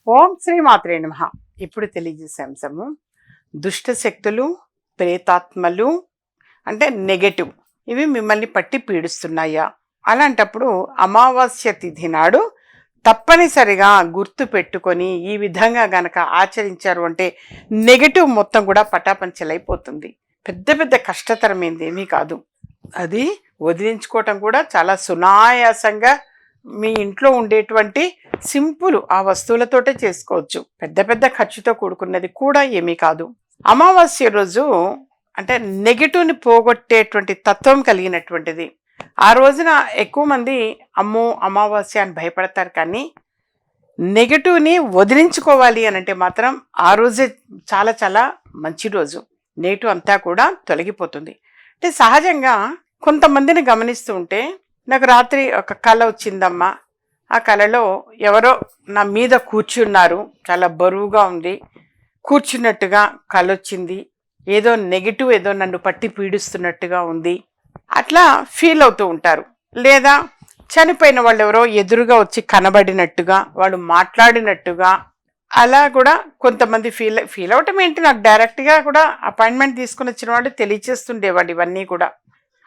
ఓం శ్రీ మాత్రే నమః. ఇప్పుడు తెలియజేసే అంశము దుష్ట శక్తులు, ప్రేతాత్మలు అంటే నెగటివ్ ఇవి మిమ్మల్ని పట్టి పీడిస్తున్నాయా? అలాంటప్పుడు అమావాస్య తిథి నాడు తప్పనిసరిగా గుర్తు పెట్టుకొని ఈ విధంగా గనక ఆచరించారు అంటే నెగటివ్ మొత్తం కూడా పటాపంచలైపోతుంది. పెద్ద పెద్ద కష్టతరమైంది ఏమీ కాదు. అది వదిలించుకోవటం కూడా చాలా సునాయాసంగా మీ ఇంట్లో ఉండేటువంటి సింపుల్ ఆ వస్తువులతోటే చేసుకోవచ్చు. పెద్ద పెద్ద ఖర్చుతో కూడుకున్నది కూడా ఏమీ కాదు. అమావాస్య రోజు అంటే నెగటివ్ని పోగొట్టేటువంటి తత్వం కలిగినటువంటిది. ఆ రోజున ఎక్కువ మంది అమ్మో అమావాస్య అని భయపడతారు, కానీ నెగటివ్ని వదిలించుకోవాలి అని అంటే మాత్రం ఆ రోజే చాలా చాలా మంచి రోజు. నెగటివ్ అంతా కూడా తొలగిపోతుంది. అంటే సహజంగా కొంతమందిని గమనిస్తూ ఉంటే నాకు రాత్రి ఒక కళ వచ్చిందమ్మా. ఆ కళలో ఎవరో నా మీద కూర్చున్నారు, చాలా బరువుగా ఉంది, కూర్చున్నట్టుగా కళ వచ్చింది, ఏదో నెగిటివ్ ఏదో నన్ను పట్టి పీడిస్తున్నట్టుగా ఉంది, అట్లా ఫీల్ అవుతూ ఉంటారు. లేదా చనిపోయిన వాళ్ళు ఎవరో ఎదురుగా వచ్చి కనబడినట్టుగా, వాళ్ళు మాట్లాడినట్టుగా అలా కూడా కొంతమంది ఫీల్ అవటం ఏంటి, నాకు డైరెక్ట్గా కూడా అపాయింట్మెంట్ తీసుకుని వచ్చిన వాళ్ళు తెలియచేస్తుండేవాడు ఇవన్నీ కూడా.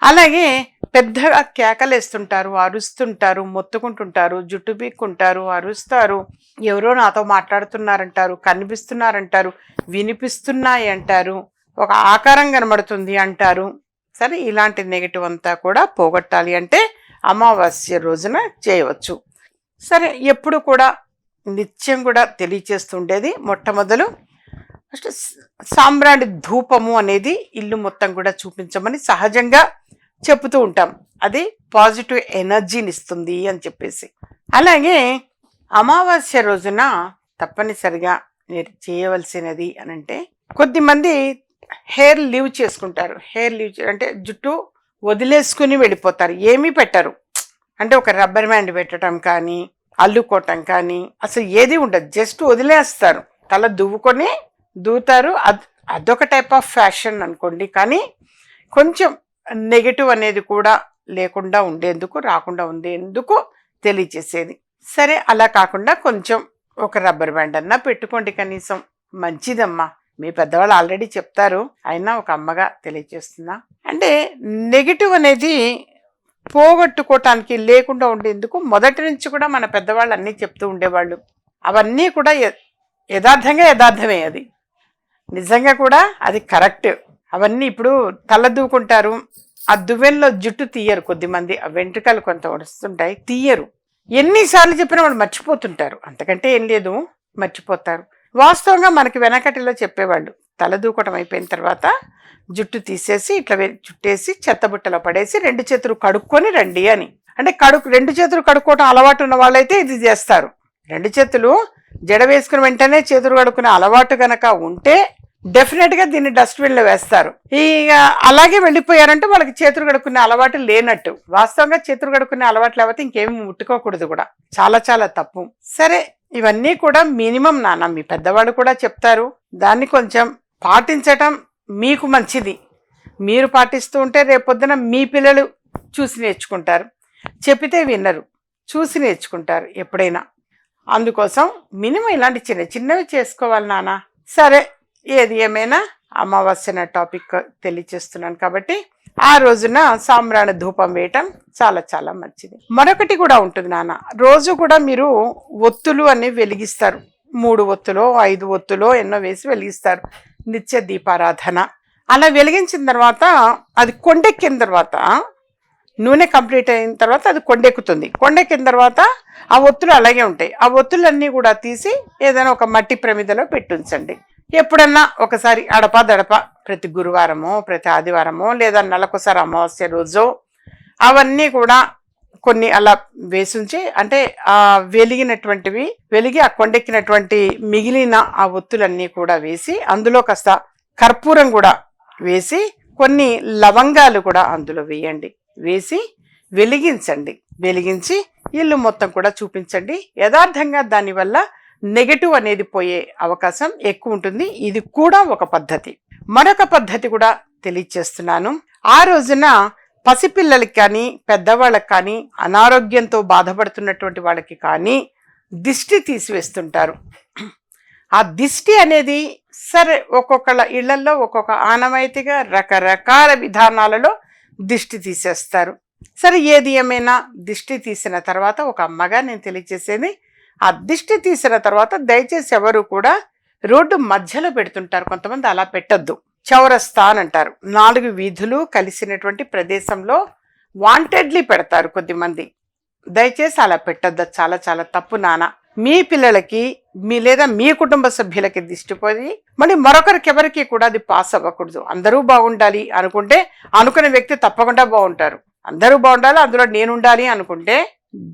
అలాగే పెద్దగా కేకలేస్తుంటారు, అరుస్తుంటారు, మొత్తుకుంటుంటారు, జుట్టు పీక్కుంటారు, అరుస్తారు, ఎవరో నాతో మాట్లాడుతున్నారంటారు, కనిపిస్తున్నారంటారు, వినిపిస్తున్నాయి అంటారు, ఒక ఆకారం కనబడుతుంది అంటారు. సరే, ఇలాంటి నెగిటివ్ అంతా కూడా పోగొట్టాలి అంటే అమావాస్య రోజున చేయవచ్చు. సరే, ఎప్పుడు కూడా నిత్యం కూడా తెలియచేస్తుండేది మొట్టమొదలు ఫస్ట్ సాంబ్రాణి ధూపము అనేది ఇల్లు మొత్తం కూడా చూపించమని సహజంగా చెబుతూ ఉంటాం. అది పాజిటివ్ ఎనర్జీని ఇస్తుంది అని చెప్పేసి. అలాగే అమావాస్య రోజున తప్పనిసరిగా మీరు చేయవలసినది అని అంటే కొద్దిమంది హెయిర్ లీవ్ చేసుకుంటారు. హెయిర్ లీవ్ అంటే జుట్టు వదిలేసుకుని వెళ్ళిపోతారు, ఏమీ పెట్టరు. అంటే ఒక రబ్బర్ బ్యాండ్ పెట్టడం కానీ, అల్లుకోవటం కానీ అసలు ఏది ఉండదు, జస్ట్ వదిలేస్తారు, తల దువ్వుకొని దూతారు. అదొక టైప్ ఆఫ్ ఫ్యాషన్ అనుకోండి. కానీ కొంచెం నెగటివ్ అనేది కూడా లేకుండా ఉండేందుకు, రాకుండా ఉండేందుకు తెలియచేసేది. సరే, అలా కాకుండా కొంచెం ఒక రబ్బర్ బ్యాండ్ అన్నా పెట్టుకోండి, కనీసం మంచిదమ్మా. మీ పెద్దవాళ్ళు ఆల్రెడీ చెప్తారు, అయినా ఒక అమ్మగా తెలియచేస్తున్నా. అంటే నెగటివ్ అనేది పోగొట్టుకోవటానికి, లేకుండా ఉండేందుకు మొదటి నుంచి కూడా మన పెద్దవాళ్ళు అన్నీ చెప్తూ ఉండేవాళ్ళు. అవన్నీ కూడా యథార్థమే, అది నిజంగా కూడా అది కరెక్ట్. అవన్నీ ఇప్పుడు తల దూకుంటారు, ఆ దువ్వెల్లో జుట్టు తీయరు, కొద్దిమంది ఆ వెంట్రుకలు కొంత వస్తుంటాయి, తీయరు. ఎన్నిసార్లు చెప్పినా వాళ్ళు మర్చిపోతుంటారు, అంతకంటే ఏం లేదు, మర్చిపోతారు. వాస్తవంగా మనకి వెనకటిలో చెప్పేవాళ్ళు, తల దూకటం అయిపోయిన తర్వాత జుట్టు తీసేసి ఇట్లా చుట్టేసి చెత్తబుట్టలో పడేసి 2 చేతులు కడుక్కొని రండి అని. అంటే 2 చేతులు కడుక్కోవటం అలవాటు ఉన్న వాళ్ళైతే ఇది చేస్తారు. 2 చేతులు జడ వేసుకుని వెంటనే చేతులు కడుక్కునే అలవాటు గనక ఉంటే డెఫినెట్గా దీన్ని డస్ట్బిన్లో వేస్తారు. ఇక అలాగే వెళ్ళిపోయారంటే వాళ్ళకి చేతులు కడుక్కునే అలవాటు లేనట్టు. వాస్తవంగా చేతులు కడుక్కునే అలవాటు లేకపోతే ఇంకేమి ముట్టుకోకూడదు కూడా, చాలా చాలా తప్పు. సరే, ఇవన్నీ కూడా మినిమం నాన్న, మీ పెద్దవాళ్ళు కూడా చెప్తారు, దాన్ని కొంచెం పాటించటం మీకు మంచిది. మీరు పాటిస్తూ ఉంటే రేపొద్దున మీ పిల్లలు చూసి నేర్చుకుంటారు, చెప్పితే విన్నరు, చూసి నేర్చుకుంటారు ఎప్పుడైనా. అందుకోసం మినిమం ఇలాంటి చిన్న చిన్నవి చేసుకోవాలి నాన్న. సరే, ఏది ఏమైనా అమావాస్య టాపిక్ తెలియచేస్తున్నాను కాబట్టి ఆ రోజున సాంబ్రాణి ధూపం వేయటం చాలా చాలా మంచిది. మరొకటి కూడా ఉంటుంది నాన్న, రోజు కూడా మీరు ఒత్తులు అనేవి వెలిగిస్తారు. 3 ఒత్తులో 5 ఒత్తులో ఎన్నో వేసి వెలిగిస్తారు, నిత్య దీపారాధన. అలా వెలిగించిన తర్వాత అది కొండెక్కిన తర్వాత, నూనె కంప్లీట్ అయిన తర్వాత అది కొండెక్కుతుంది. కొండెక్కిన తర్వాత ఆ ఒత్తులు అలాగే ఉంటాయి. ఆ ఒత్తులన్నీ కూడా తీసి ఏదైనా ఒక మట్టి ప్రమిదలో పెట్టుంచండి. ఎప్పుడన్నా ఒకసారి అడప ప్రతి గురువారమో ప్రతి ఆదివారమో లేదా నెలకోసారి అమావాస్య రోజు అవన్నీ కూడా కొన్ని అలా వేసుంచి, అంటే ఆ వెలిగి ఆ కొండెక్కినటువంటి మిగిలిన ఆ ఒత్తులన్నీ కూడా వేసి, అందులో కాస్త కర్పూరం కూడా వేసి, కొన్ని లవంగాలు కూడా అందులో వేయండి, వేసి వెలిగించండి. వెలిగించి ఇల్లు మొత్తం కూడా చూపించండి. యథార్థంగా దానివల్ల నెగటివ్ అనేది పోయే అవకాశం ఎక్కువ ఉంటుంది. ఇది కూడా ఒక పద్ధతి. మరొక పద్ధతి కూడా తెలియచేస్తున్నాను. ఆ రోజున పసిపిల్లలకి కానీ, పెద్దవాళ్ళకి కానీ, అనారోగ్యంతో బాధపడుతున్నటువంటి వాళ్ళకి కానీ దిష్టి తీసివేస్తుంటారు. ఆ దిష్టి అనేది సరే ఒక్కొక్కళ్ళ ఇళ్లల్లో ఒక్కొక్క ఆనవాయితీగా రకరకాల విధానాలలో దిష్టి తీసేస్తారు. సరే ఏది ఏమైనా దిష్టి తీసిన తర్వాత ఒక అమ్మగా నేను తెలియజేసేది, ఆ దిష్టి తీసిన తర్వాత దయచేసి ఎవరు కూడా రోడ్డు మధ్యలో పెడుతుంటారు, కొంతమంది అలా పెట్టద్దు. చౌరస్తా అని అంటారు, 4 వీధులు కలిసినటువంటి ప్రదేశంలో వాంటెడ్లీ పెడతారు కొద్దిమంది. దయచేసి అలా పెట్టద్దు, చాలా చాలా తప్పు నాన్న. మీ పిల్లలకి లేదా మీ కుటుంబ సభ్యులకి దిష్టిపోయి మళ్ళీ మరొకరికి ఎవరికి కూడా అది పాస్ అవ్వకూడదు. అందరూ బాగుండాలి అనుకుంటే అనుకునే వ్యక్తి తప్పకుండా బాగుంటారు. అందరూ బాగుండాలి, అందులో నేను ఉండాలి అనుకుంటే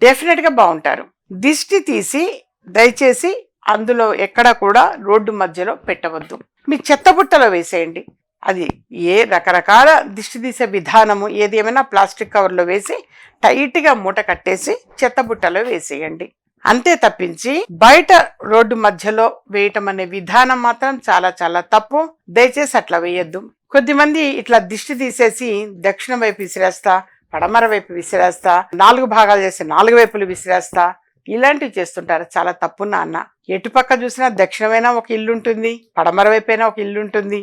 డెఫినెట్గా బాగుంటారు. దిష్టి తీసి దయచేసి అందులో ఎక్కడ కూడా రోడ్డు మధ్యలో పెట్టవద్దు, మీ చెత్తబుట్టలో వేసేయండి. అది ఏ రకరకాల దిష్టి తీసే విధానము ఏది ఏమైనా ప్లాస్టిక్ కవర్లో వేసి టైట్గా మూట కట్టేసి చెత్తబుట్టలో వేసేయండి. అంతే తప్పించి బయట రోడ్డు మధ్యలో వేయటం అనే విధానం మాత్రం చాలా చాలా తప్పు. దయచేసి అట్లా వేయద్దు. కొద్దిమంది ఇట్లా దిష్టి తీసేసి దక్షిణ వైపు విసిరేస్తా, పడమర వైపు విసిరేస్తా, 4 భాగాలు చేసి 4 వైపులు విసిరేస్తా, ఇలాంటివి చేస్తుంటారు. చాలా తప్పు నాన్న. ఎటుపక్క చూసినా దక్షిణమైనా ఒక ఇల్లు ఉంటుంది, పడమర వైపైనా ఒక ఇల్లు ఉంటుంది,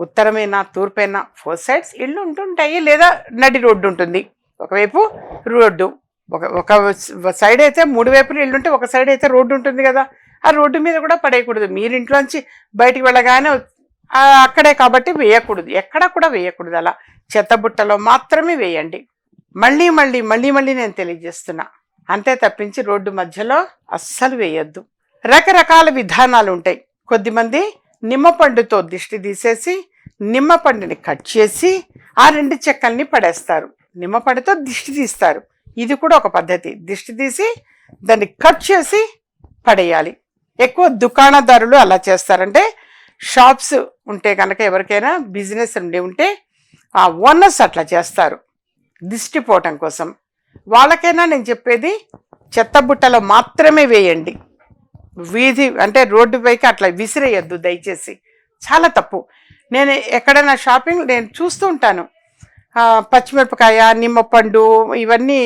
ఉత్తరమైనా తూర్పైనా 4 సైడ్స్ ఇళ్ళు ఉంటుంటాయి, లేదా నడి రోడ్డు ఉంటుంది. ఒకవైపు రోడ్డు, ఒక సైడ్ అయితే 3 వైపులు ఇల్లుంటే ఒక సైడ్ అయితే రోడ్డు ఉంటుంది కదా, ఆ రోడ్డు మీద కూడా పడేయకూడదు. మీరింట్లోంచి బయటికి వెళ్ళగానే అక్కడే కాబట్టి వేయకూడదు, ఎక్కడ కూడా వేయకూడదు. అలా చెత్తబుట్టలో మాత్రమే వేయండి. మళ్ళీ మళ్ళీ మళ్ళీ మళ్ళీ నేను తెలియజేస్తున్నా, అంతే తప్పించి రోడ్డు మధ్యలో అస్సలు వేయొద్దు. రకరకాల విధానాలు ఉంటాయి. కొద్దిమంది నిమ్మపండుతో దిష్టి తీసేసి నిమ్మపండుని కట్ చేసి ఆ 2 చెక్కల్ని పడేస్తారు, నిమ్మపండుతో దిష్టి తీస్తారు. ఇది కూడా ఒక పద్ధతి. దిష్టి తీసి దాన్ని కట్ చేసి పడేయాలి. ఎక్కువ దుకాణదారులు అలా చేస్తారంటే, షాప్స్ ఉంటే కనుక ఎవరికైనా బిజినెస్ ఉంటే ఆ ఓనర్స్ అట్లా చేస్తారు దిష్టి పోవటం కోసం. వాళ్ళకైనా నేను చెప్పేది చెత్తబుట్టలో మాత్రమే వేయండి. వీధి అంటే రోడ్డు పైకి అట్లా విసిరేయద్దు దయచేసి, చాలా తప్పు. నేను ఎక్కడైనా షాపింగ్ నేను చూస్తూ ఉంటాను, పచ్చిమిరపకాయ నిమ్మపండు ఇవన్నీ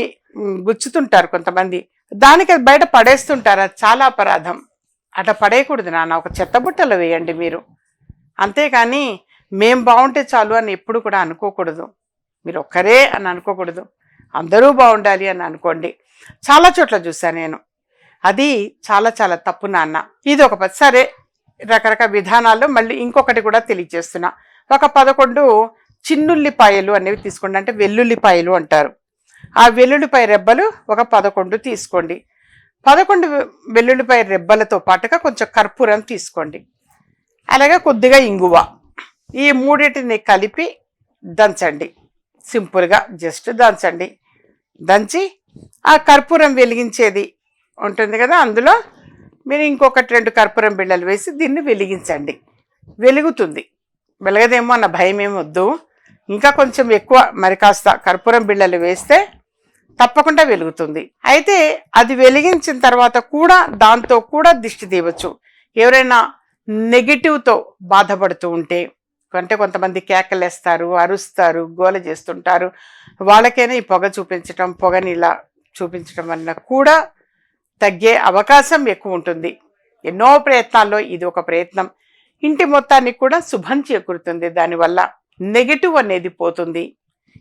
గుచ్చుతుంటారు కొంతమంది, దానికి బయట పడేస్తుంటారు. అది చాలా అపరాధం. అట్లా పడేయకూడదు నాన్న, ఒక చెత్తబుట్టలో వేయండి మీరు. అంతేకాని మేం బాగుంటే చాలు అని ఎప్పుడు కూడా అనుకోకూడదు. మీరు ఒక్కరే అని అనుకోకూడదు, అందరూ బాగుండాలి అని అనుకోండి. చాలా చోట్ల చూసాను నేను, అది చాలా చాలా తప్పు నాన్న. ఇది ఒక సరే రకరకాల విధానాల్లో మళ్ళీ ఇంకొకటి కూడా తెలియజేస్తున్నా. ఒక 11 చిన్నుల్లిపాయలు అనేవి తీసుకోండి, అంటే వెల్లుల్లిపాయలు అంటారు. ఆ వెల్లుల్లిపాయ రెబ్బలు ఒక 11 తీసుకోండి. 11 వెల్లుల్లిపాయ రెబ్బలతో పాటుగా కొంచెం కర్పూరం తీసుకోండి, అలాగే కొద్దిగా ఇంగువ. ఈ 3టిని కలిపి దంచండి, సింపుల్గా జస్ట్ దంచండి. దంచి ఆ కర్పూరం వెలిగించేది ఉంటుంది కదా, అందులో మీరు ఇంకొకటి 2 కర్పూరం బిళ్ళలు వేసి దీన్ని వెలిగించండి. వెలుగుతుంది, వెలగదేమో అన్న భయం ఏమి వద్దు. ఇంకా కొంచెం ఎక్కువ మరి కాస్త కర్పూరం బిళ్ళలు వేస్తే తప్పకుండా వెలుగుతుంది. అయితే అది వెలిగించిన తర్వాత కూడా దాంతో కూడా దిష్టి తీయవచ్చు. ఎవరైనా నెగిటివ్తో బాధపడుతూ ఉంటే, అంటే కొంతమంది కేకలేస్తారు, అరుస్తారు, గోల చేస్తుంటారు, వాళ్ళకైనా ఈ పొగ చూపించటం, పొగని ఇలా చూపించడం వల్ల కూడా తగ్గే అవకాశం ఎక్కువ ఉంటుంది. ఎన్నో ప్రయత్నాల్లో ఇది ఒక ప్రయత్నం. ఇంటి మొత్తానికి కూడా శుభం చేకూరుతుంది. దానివల్ల నెగటివ్ అనేది పోతుంది.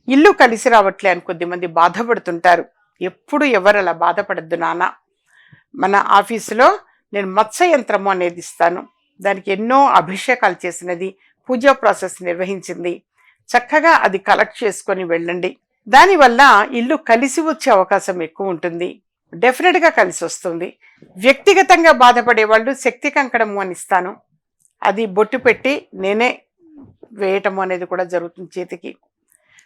ఇల్లు కలిసి రావట్లే అని కొద్దిమంది బాధపడుతుంటారు. ఎప్పుడు ఎవరు అలా బాధపడద్దు నాన్న. మన ఆఫీసులో నేను మత్స్య యంత్రము అనేది ఇస్తాను, దానికి ఎన్నో అభిషేకాలు చేసినది, పూజా ప్రాసెస్ నిర్వహించింది. చక్కగా అది కలెక్ట్ చేసుకొని వెళ్ళండి. దానివల్ల ఇల్లు కలిసి వచ్చే అవకాశం ఎక్కువ ఉంటుంది. డెఫినెట్గా కలిసి వస్తుంది. వ్యక్తిగతంగా బాధపడే వాళ్ళు శక్తి కంకణము అని ఇస్తాను, అది బొట్టు పెట్టి నేనే వేయటము అనేది కూడా జరుగుతుంది చేతికి.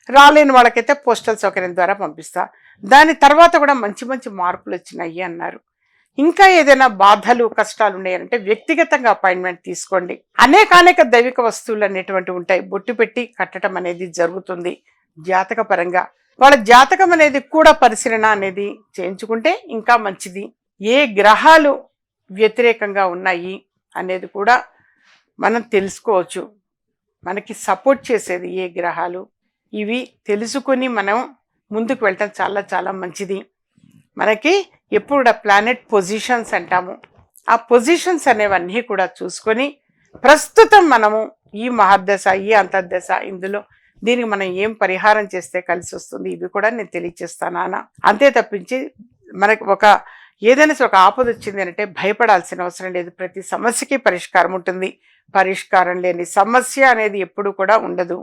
రాలేని వాళ్ళకైతే పోస్టల్ సౌకర్యం ద్వారా పంపిస్తా. దాని తర్వాత కూడా మంచి మంచి మార్పులు వచ్చినాయి అన్నారు. ఇంకా ఏదైనా బాధలు కష్టాలు ఉన్నాయంటే వ్యక్తిగతంగా అపాయింట్మెంట్ తీసుకోండి. అనేక దైవిక వస్తువులు అనేటువంటివి ఉంటాయి, బొట్టు పెట్టి కట్టడం అనేది జరుగుతుంది. జాతక పరంగా వాళ్ళ జాతకం అనేది కూడా పరిశీలన అనేది చేయించుకుంటే ఇంకా మంచిది. ఏ గ్రహాలు వ్యతిరేకంగా ఉన్నాయి అనేది కూడా మనం తెలుసుకోవచ్చు. మనకి సపోర్ట్ చేసేది ఏ గ్రహాలు, ఇవి తెలుసుకొని మనం ముందుకు వెళ్ళటం చాలా చాలా మంచిది. మనకి ఎప్పుడు ప్లానెట్ పొజిషన్స్ అంటాము, ఆ పొజిషన్స్ అనేవన్నీ కూడా చూసుకొని ప్రస్తుతం మనము ఈ మహర్దశ ఈ అంతర్దశ ఇందులో దీనికి మనం ఏం పరిహారం చేస్తే కలిసి వస్తుంది ఇవి కూడా నేను తెలియచేస్తాను నాన్న. అంతే తప్పించి మనకి ఏదైనా ఒక ఆపద వచ్చింది అంటే భయపడాల్సిన అవసరం లేదు. ప్రతి సమస్యకి పరిష్కారం ఉంటుంది. పరిష్కారం లేని సమస్య అనేది ఎప్పుడు కూడా ఉండదు.